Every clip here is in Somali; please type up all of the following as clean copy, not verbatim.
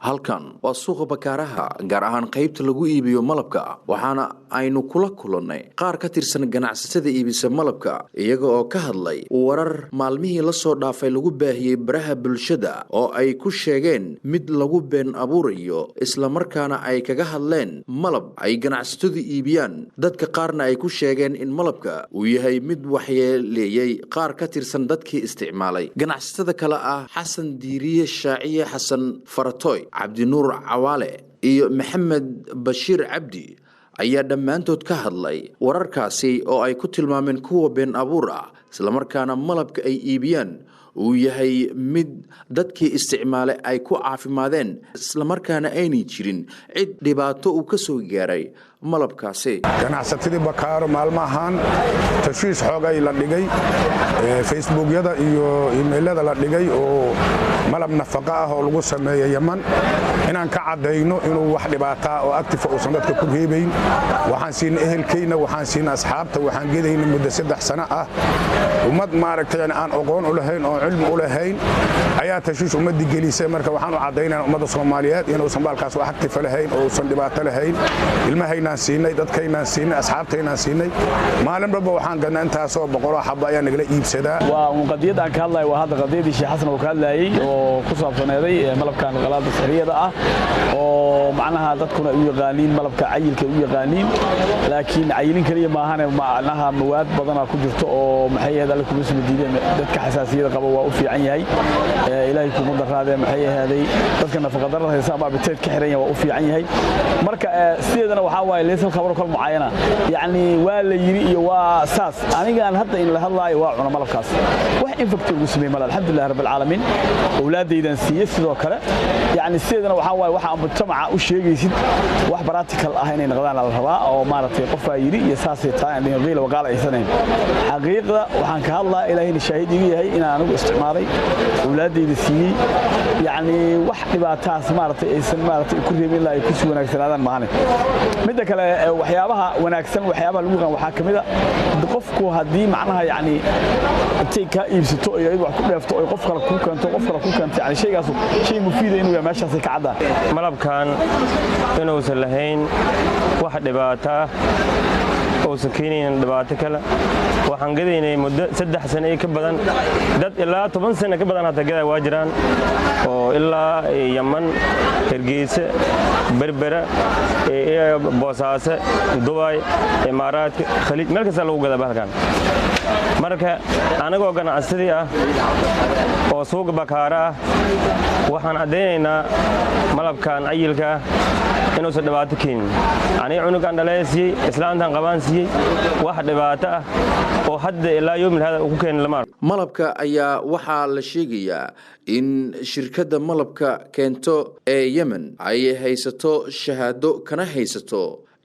halkan waa suuqa bakaaraha gaar ahaan qaybta lagu iibiyo malabka waxaana aynu kula kulannay qaar ka tirsan ganacsatada iibisa malabka iyaga oo ka hadlay warar maalmihii la soo dhaafay lagu baahiyey baraha bulshada oo ay ku sheegeen mid lagu been abuurayo isla markaana ay kaga hadleen malab ay ganacsatadu iibiyaan dadka qaarna ay ku sheegeen in malabka uu yahay mid waxyeeleeyay qaar ka tirsan dadkii isticmaalay ganacsatada kale ah xasan diiriye shaaciye xasan faratoy cabdinuur cawaale iyo maxamed bashiir cabdi ayaa dhammaantood ka hadlay wararkaasi oo ay ku tilmaameen kuwa been abuur ah isla markaana malabka ay iibiyaan uu yahay mid dadkii isticmaalay ay ku caafimaadeen isla markaana aynay jirin cid dhibaato uu ka soo gaaray malabkaasi ganacsatadii bakaaro maalmahan tashiish xoogay la dhigay facebookyada iyo emailada la dhigay oo malab nafaqa ah oo lagu sameeyo Yaman inaan ka cadeyno inuu wax dhibaato oo active oo sanadka ku reebayn waxaan siin ehelkayna waxaan siin asxaabta waxaan geedaynaa muddo 3 sano ah umad maaragtay aan aqoon u lahayn oo cilmi u lahayn ayaa tashiish ummadii gelisay marka waxaan u cadeynaa ummadda Soomaaliyeed inuu sanbalkaas wax active lahayn oo san dhibaato lahayn ilmahayna siinay dadkayna siinay asxaabtayna siinay maalin walba waxaan gadnaa intaas oo boqol xabba ayaa nagala iibsadaa waa qadiyad aan ka hadlay waa hadda qadiyadii Sheekh Xasan oo ka hadlayay oo ku saabsaneeday malabkan qalada sariyada ah oo macnaha dadkuna u yaqaaniin malabka cayilka u yaqaaniin laakiin cayilin kaliya ma ahan macnaha mawaad badan ku jirto oo maxay yahay ku soo diideen dadka xasaasiyada qaba waa u fiican yahay ilaahay ku mudaraadeen maxay yahay dadka nafaqa darrada haysa ama biteed ka xiran yahay waa u fiican yahay marka sideedana waxa waay leesan khabar kal muayana yani waa la yiri iyo waa saas aniga aan hadda in la hadlaayo waa cuna malabkaas wax infect ugu sameeyay malab alxamdulillah rabbil alamin awlaadaydan siiyay sidoo kale yani sideedana waxa waay waxa mujtamaca u sheegaysid wax practical ah inay noqdaan la rabaa oo maaragtay qof ay yiri iyo saasay tahay in qiil waqaal aysaneen xaqiiqda waxaan ka hadlaa ilaahay shaahid igu yahay in aan ugu isticmaalay awlaadayda siiyay yani wax dhibaataas maaragtay aysan maaragtay ku reebin la ay ku soo wanaagsanadaan maahan mid kale waxyaabaha wanaagsan waxyaabaha lagu qaan waxa kamida qofku hadii macnaha yani intay ka iibsato iyo wax ku dheefto oo qof kale ku kanto yani shaygaas shay mufiid inuu yahay meeshaas ka cadaan malabkan inuu salahayn wax dhibaato oo sakiinayna dhibaato kale waxaan gadaynay muddo 3 sano ka badan dad ilaa 10 sano ka badan hada gaday waa jiraan oo ilaa Yaman Hargeysa Berbera Boosaaso Dubai Imaaraat Khaliij meel kasta lagu gadaa halkan marka anagoo ganacsadii ah oo suuq bakaara waxaan cadeynaynaa malabkan cayilka inuu soo dhibaato keenin ani cunugan dhaleysay islaantan qabaansiiyay wax dhibaato ah oo hadda ilaa yoomil hada uu ku keenay lama malabka ayaa waxa la sheegayaa in shirkadda malabka keento ee Yemen ay haysato shahaado kana haysato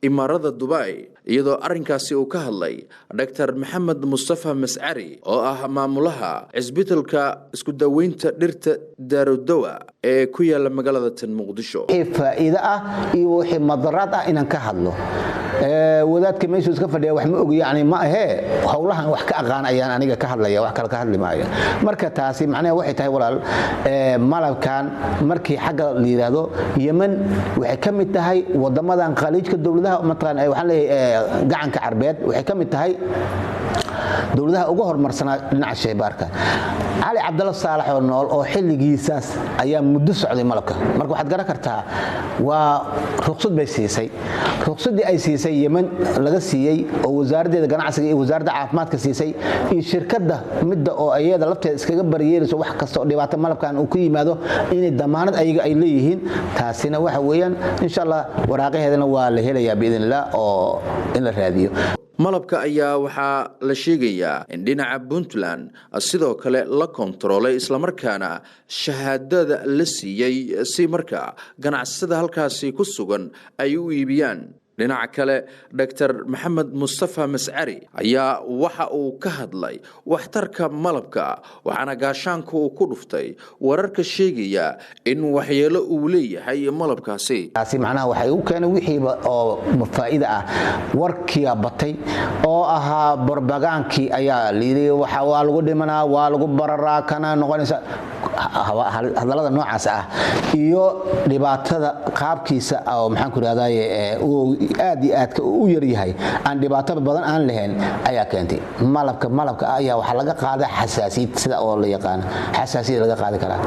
imaarada Dubai iyadoo arrinkaasi uu ka hadlay Dr. Maxamed Mustafa Mas'ari oo ah maamulaha isbitaalka isku daweynta dhirta Daarudawa ee ku yaala magaalada Tan Muqdisho faa'iido ah iyo wixii madaraad ah inaan ka hadlo wadaadka meeshu iska fadhiya wax ma og yaani ma ahe hawlahan wax ka aqaan ayaan aniga ka hadlaya wax kale ka hadli maayo marka taasi macnaheedu waxay tahay walaal malabkan markii xagga la yiraahdo Yemen waxay ka mid tahay wadamadan khaliijka dawladaha matqaan ay waxaan leeyahay gacanka carbeed waxay ka mid tahay dawladaha ugu horumarsanaa dhinaca shaybaarka Ali Abdullah Saalax oo nool oo xilligiisaas ayaa muddo socday malabka marka waxaad garan kartaa waa ruqsad bay siisay ruqsadii ay siisay Yemen laga siiyay oo wasaaradda ganacsiga iyo wasaaradda caafimaadka siisay iyo shirkadda midda oo ayada lafteeda iskaga bariyeerayso wax kasta oo dhibaato malabkan uu ku yimaado inay damaanad ayaga ay leeyihiin taasina waxa weeyaan insha Allah waraaqaheedana waa la helayaa biidinillah oo in la raadiyo malabka ayaa waxa la sheegayaa in dhinaca Puntland sidoo kale la kontrolay isla markaana shahaadada la siiyay si markaa ganacsiyada halkaasi ku sugan ay u iibiyaan dhinaca kale Dr. Maxamed Mustafa Mas'ari ayaa waxa uu ka hadlay waxtarka malabka waxaana gaashaanku uu ku dhuftay wararka sheegaya in waxyeelo uu leeyahay malabkaasi taasi macnaha waxay u keenay wixii oo faa'iido ah warkii batay oo ahaa barbagaankii ayaa liiday waxa waa lagu dhimanaa waa lagu bararaa kana noqonaysa hadallada noocaas ah iyo dhibaatada qaabkiisa oo maxaan ku raadaaye uu aad iyo aad u yar yahay aan dhibaato badan aan lahayn ayaa keentay malabka ayaa waxa laga qaadaa xasaasiyad sida oo la yaqaan xasaasiyad laga qaadi karaa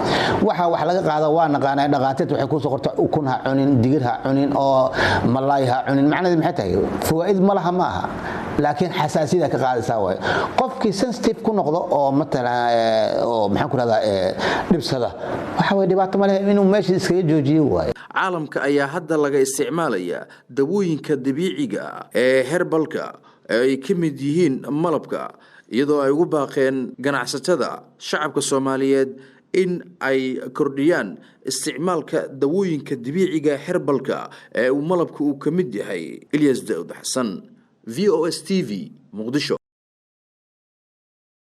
waxa laga qaada waa naqaanay dhaqaatiirtu waxay ku soo qortaa ukun ha cunin digir ha cunin oo malaay ha cunin macnaheedu maxay tahay fawaa'id malaha maaha laakiin xasaasiyada ka qaadaysaa way qofkii sensitive ku noqdo oo oo maxaan ku radaa dhibsada waxa way dhibaato ma leh inuu meesha iskaga joojiyo way caalamka ayaa hadda laga isticmaalaya dawooyinka dabiiciga ee herbalka ay ka mid yihiin malabka iyadoo ay ugu baaqeen ganacsatada shacabka Soomaaliyeed in ay kordhiyaan isticmaalka dawooyinka dabiiciga herbalka ee malabka uu ka mid yahay Ilyas Daawud Xasan VOS TV Muqdisho